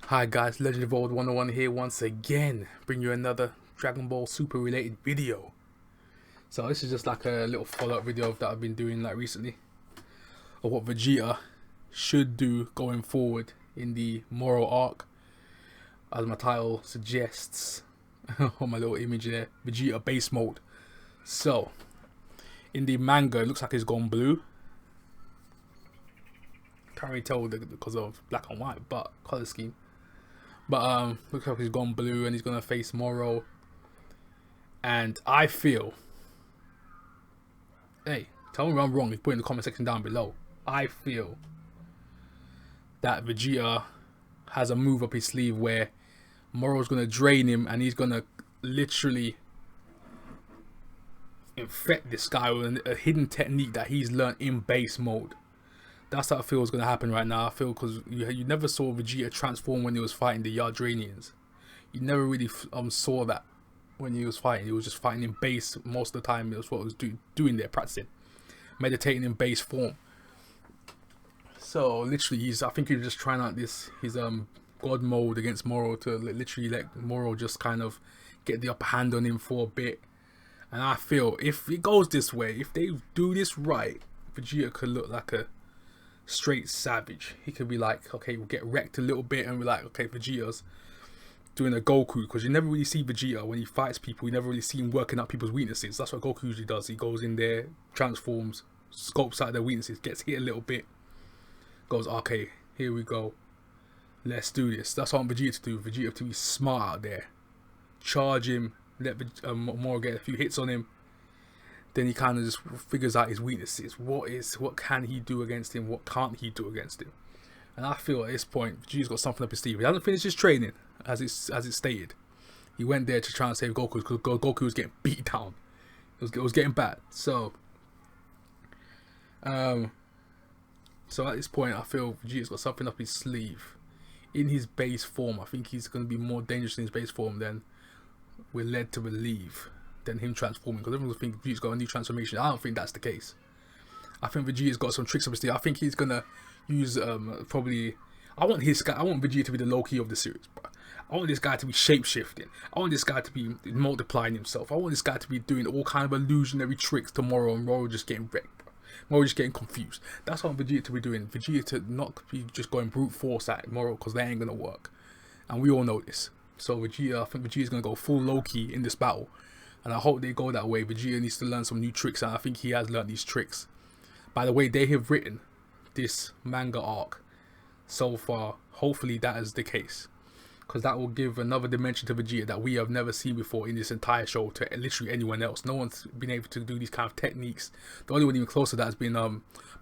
Hi guys, Legend of Old 101 here once again, bring you another Dragon Ball Super related video. So this is just like a little follow-up video that I've been doing like recently of what Vegeta should do going forward in the Moro Arc, as my title suggests on my little image there, Vegeta base mode. So in the manga it looks like he's gone blue. Can't really tell because of black and white, but color scheme. But looks like he's gone blue and he's gonna face Moro. And I feel, hey, tell me if I'm wrong. Put it in the comment section down below. I feel that Vegeta has a move up his sleeve where Moro's gonna drain him and he's gonna literally infect this guy with a hidden technique that he's learned in base mode. That's what I feel is going to happen right now. I feel because you never saw Vegeta transform when he was fighting the Yardranians. You never really saw that when he was fighting. He was just fighting in base most of the time. It was what he was doing there, practicing, meditating in base form. So literally, I think he's just trying out his God mode against Moro to literally let Moro just kind of get the upper hand on him for a bit. And I feel if it goes this way, if they do this right, Vegeta could look like a straight savage. He could be like, okay, we'll get wrecked a little bit and we're like, okay, Vegeta's doing a Goku, because you never really see Vegeta when he fights people. You never really see him working out people's weaknesses. That's what Goku usually does. He goes in there, transforms, scopes out their weaknesses, gets hit a little bit, goes, okay, here we go, let's do this. That's what I want Vegeta to do. Vegeta to be smart out there, charge him, let Moro get a few hits on him. Then he kind of just figures out his weaknesses. What can he do against him? What can't he do against him? And I feel at this point, Vegeta's got something up his sleeve. He hasn't finished his training, as it's stated. He went there to try and save Goku because Goku was getting beat down. It was getting bad. So at this point, I feel Vegeta's got something up his sleeve. In his base form, I think he's going to be more dangerous in his base form than we're led to believe. Than him transforming, because everyone thinks Vegeta's got a new transformation. I don't think that's the case. I think Vegeta's got some tricks up his sleeve. I think he's gonna use probably. I want Vegeta to be the Loki of the series, bro. I want this guy to be shape shifting. I want this guy to be multiplying himself. I want this guy to be doing all kind of illusionary tricks tomorrow, and Moro just getting wrecked, bro. Moro just getting confused. That's what I want Vegeta to be doing. Vegeta to not be just going brute force at Moro, because that ain't gonna work, and we all know this. So Vegeta, I think Vegeta's gonna go full Loki in this battle. And I hope they go that way. Vegeta needs to learn some new tricks, and I think he has learned these tricks. By the way, they have written this manga arc so far. Hopefully that is the case, because that will give another dimension to Vegeta that we have never seen before in this entire show to literally anyone else. No one's been able to do these kind of techniques. The only one even close to that has been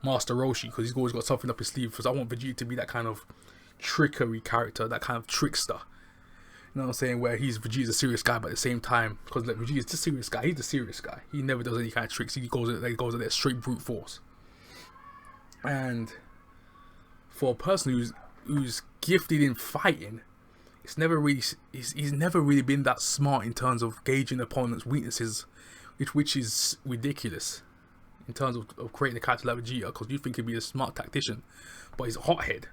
Master Roshi, because he's always got something up his sleeve. Because I want Vegeta to be that kind of trickery character, that kind of trickster. You know what I'm saying? Where Vegeta's a serious guy, but at the same time, because like, Vegeta's the serious guy. He's the serious guy. He never does any kind of tricks. He goes at that straight brute force. And for a person who's gifted in fighting, he's never really been that smart in terms of gauging opponents' weaknesses, which is ridiculous in terms of creating a character like Vegeta. Because you think he'd be a smart tactician, but he's a hothead.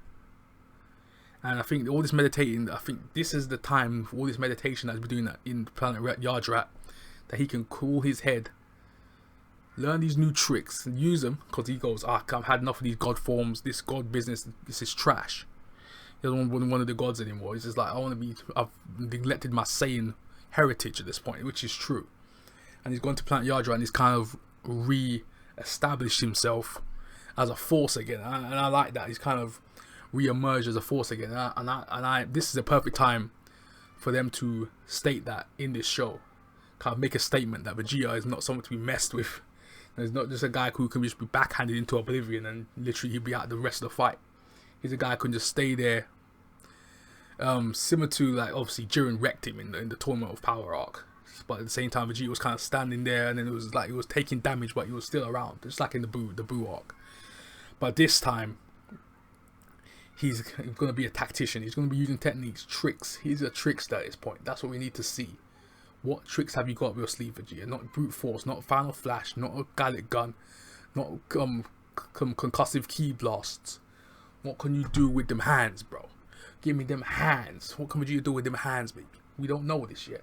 And I think all this meditating, I think this is the time for all this meditation that he's been doing that in Planet Yardrat, that he can cool his head, learn these new tricks and use them, because he goes, I've had enough of these god forms, this god business, this is trash. He doesn't want one of the gods anymore. He's just like, I've neglected my Saiyan heritage at this point, which is true. And he's gone to Planet Yardrat and he's kind of re-established himself as a force again. And I like that. He's kind of re-emerge as a force again, this is a perfect time for them to state that in this show, kind of make a statement that Vegeta is not someone to be messed with. He's not just a guy who can just be backhanded into oblivion and literally he'll be out the rest of the fight. He's a guy who can just stay there, similar to like obviously Jiren wrecked him in the Tournament of Power arc, but at the same time Vegeta was kind of standing there, and then it was like he was taking damage but he was still around, just like in the Buu arc. But this time he's going to be a tactician. He's going to be using techniques, tricks. He's a trickster at this point. That's what we need to see. What tricks have you got up your sleeve, Vegeta? Not brute force, not final flash, not a Gallic gun, not concussive key blasts. What can you do with them hands, bro? Give me them hands. What can Vegeta do with them hands, baby? We don't know this yet.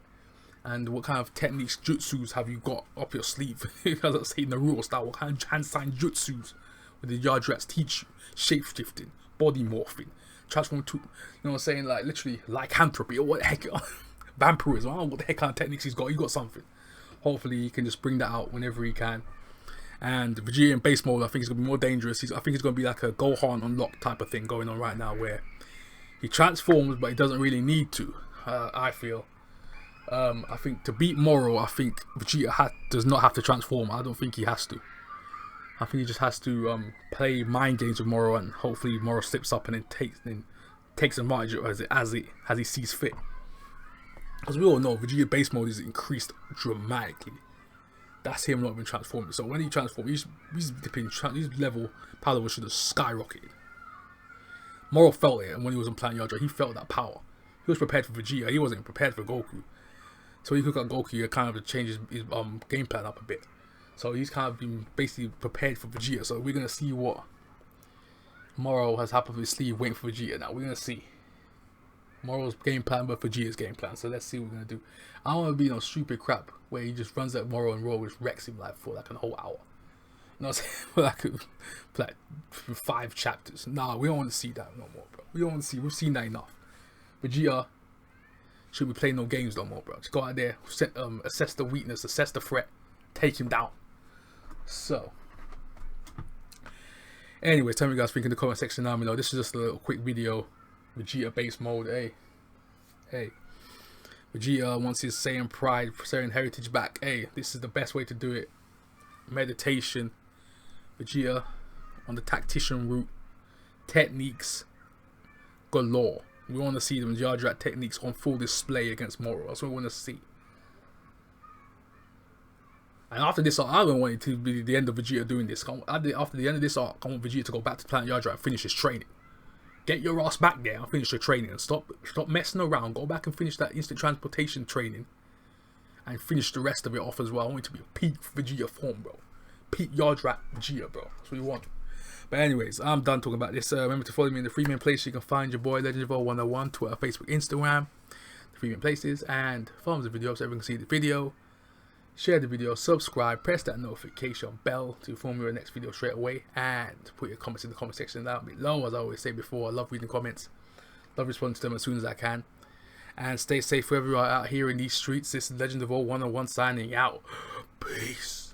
And what kind of techniques, jutsus have you got up your sleeve? As I say, Naruto style, what kind of hand sign jutsus would the Yardrats teach you? Shape-shifting, body morphing, transform to, you know what I'm saying, like literally lycanthropy, or what the heck, vampirism. I don't know what the heck kind of techniques he's got. He's got something. Hopefully he can just bring that out whenever he can. And Vegeta in base mode, I think it's gonna be more dangerous. I think it's gonna be like a Gohan unlocked type of thing going on right now, where he transforms, but he doesn't really need to. I feel. I think to beat Moro, I think Vegeta does not have to transform. I don't think he has to. I think he just has to play mind games with Moro, and hopefully Moro slips up and then takes advantage of it as he sees fit. Because we all know Vegeta base mode is increased dramatically. That's him not even transforming. So when he transforms, he's dipping. His level power level should have skyrocketed. Moro felt it, and when he was on Planet Yardrat, he felt that power. He was prepared for Vegeta. He wasn't prepared for Goku. So he took out Goku and kind of changed his game plan up a bit. So he's kind of been basically prepared for Vegeta. So we're gonna see what Moro has up his sleeve waiting for Vegeta. Now we're gonna see Moro's game plan, but Vegeta's game plan. So let's see what we're gonna do. I don't want to be no stupid crap where he just runs at Moro and Moro just wrecks him like for like a whole hour. You know what I'm saying? for like 5 chapters. Nah, we don't want to see that no more, bro. We don't want to see. We've seen that enough. Vegeta should be playing no games no more, bro. Just go out there, assess the weakness, assess the threat, take him down. So, anyways, tell me what you guys think in the comment section down below. This is just a little quick video. Vegeta base mode. Hey. Vegeta wants his Saiyan pride, Saiyan heritage back. Hey, this is the best way to do it. Meditation. Vegeta on the tactician route. Techniques galore. We want to see them Yardrat techniques on full display against Moro. That's what we want to see. And after this arc, I don't want it to be the end of Vegeta doing this. After the end of this arc, I want Vegeta to go back to Planet Yardrat and finish his training. Get your ass back there and finish your training. And stop messing around. Go back and finish that instant transportation training. And finish the rest of it off as well. I want it to be a peak Vegeta form, bro. Peak Yardrat Vegeta, bro. That's what we want. But anyways, I'm done talking about this. Remember to follow me in the Freeman Place. You can find your boy Legendville 101, Twitter, Facebook, Instagram, the Freeman Places, and thumbs the video so everyone can see the video. Share the video, subscribe, press that notification bell to inform you of the next video straight away, and put your comments in the comment section down below. As I always say before, I love reading comments, love responding to them as soon as I can. And stay safe wherever you are out here in these streets. This is Legendville 101 signing out. Peace.